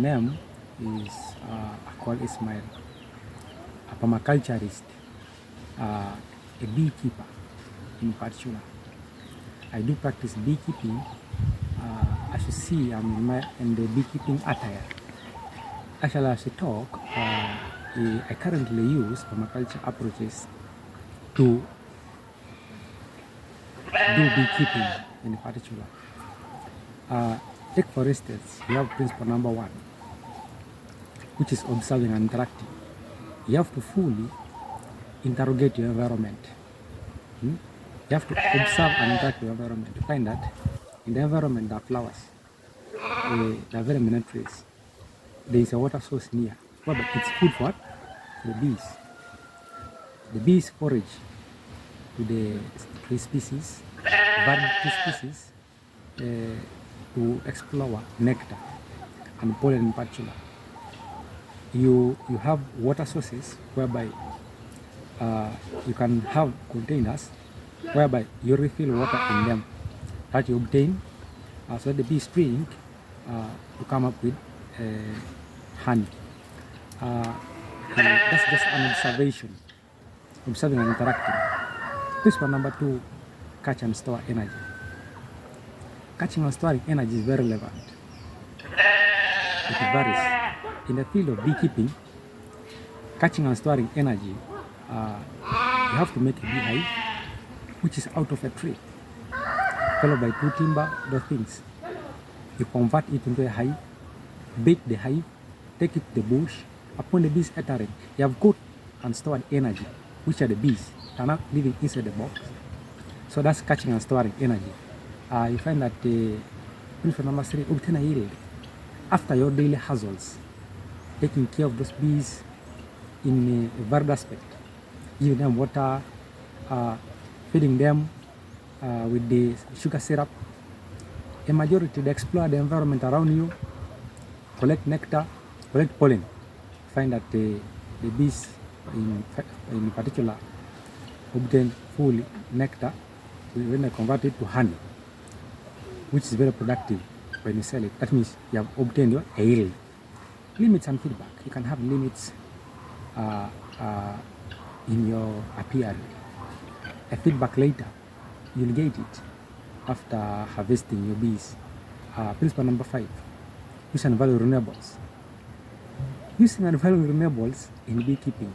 name is Ashok Ismael, a permaculturist, a beekeeper in particular. I do practice beekeeping. As you see, I'm in the beekeeping attire. Actually, as I talk, I currently use permaculture approaches to do beekeeping in particular. Take for instance, you have principle number 1, which is observing and interacting. You have to fully interrogate your environment. You have to observe and interact with your environment to find that in the environment there are flowers, there are very many trees. There is a water source near. Well, but it's food for what? For the bees. The bees forage to the tree species, various tree species, to explore nectar and pollen in particular. You have water sources whereby you can have containers whereby you refill water in them that you obtain so that the bees drink to come up with honey. And that's just an observation, observing and interacting. This one, number 2, catch and store energy. Catching and storing energy is very relevant. It varies. In the field of beekeeping, catching and storing energy, you have to make a beehive which is out of a tree, followed by 2 timber, those things. You convert it into a hive, bake the hive, take it to the bush. Upon the bees entering, you have caught and stored energy, which are the bees are not living inside the box. So that's catching and storing energy. You find that principle number 3, obtain a yield after your daily hustles, taking care of those bees in a varied aspect, giving them water, feeding them with the sugar syrup. A majority, they explore the environment around you, collect nectar, collect pollen. Find that the bees in particular obtain full nectar when they convert it to honey, which is very productive when you sell it. That means you have obtained your yield. Limits and feedback. You can have limits in your apiary. A feedback later, you'll get it after harvesting your bees. Principle number 5, use and value renewables. Using and valuing renewables in beekeeping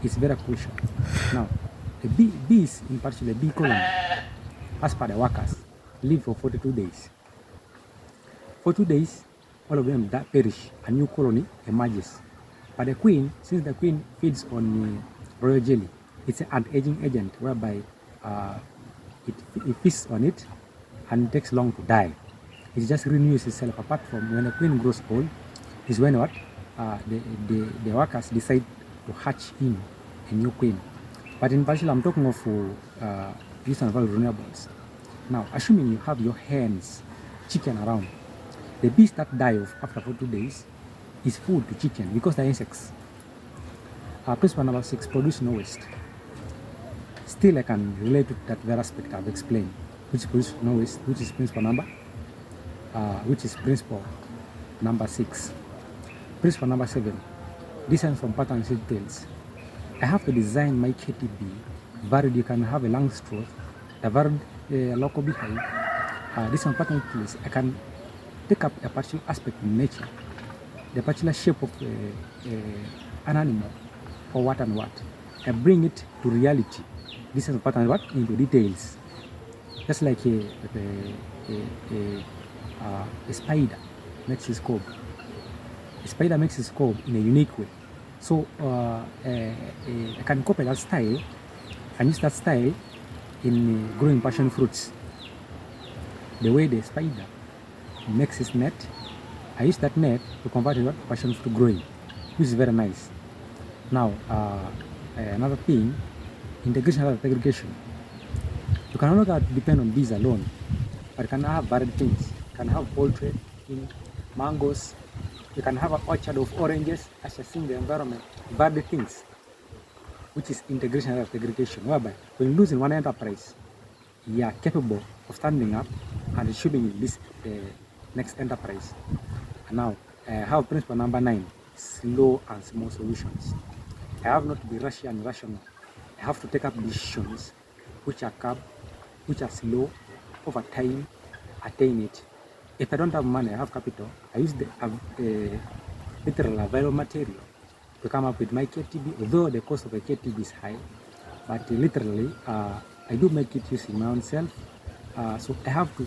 is very crucial. Now, the bees, in particular bee colony, as per the workers, live for 42 days. For 2 days, all of them perish, a new colony emerges. But the queen, since the queen feeds on royal jelly, it's an anti-aging agent whereby it feasts on it and it takes long to die. It just renews itself. Apart from when the queen grows old, is when what the workers decide to hatch in a new queen. But in particular, I'm talking of use and value renewables. Now, assuming you have your hens, chicken around, the bees that die off after 42 days is food to chicken because they're insects. Principle number 6, produce no waste. Still, I can relate to that very aspect I've explained, which is produce no waste, which is principle number 6. Principle number 7, distance from patterns and details. I have to design my KTB varied. You can have a Langstroth, a varied local beehive. Distance pattern details. I can take up a particular aspect in nature, the particular shape of an animal or what and what, and bring it to reality. This is pattern what into details. Just like a spider makes its cob. A spider makes its cob in a unique way. So I can copy that style and use that style in growing passion fruits. The way the spider makes its net, I use that net to convert it passion fruit to growing, which is very nice. Now, another thing, integration and segregation. You can no longer depend on bees alone, but you can have varied things. You can have poultry, mangoes. You can have an orchard of oranges, assessing the environment, varied things, which is integration and segregation, whereby when you lose in one enterprise, you are capable of standing up and achieving in this next enterprise. And now, I have principle number 9, slow and small solutions. I have not to be rational and rational. I have to take up decisions which are slow, over time, attain it. If I don't have money, I have capital. I use the literal available material to come up with my KTB, although the cost of a KTB is high, but literally I do make it using my own self. So I have to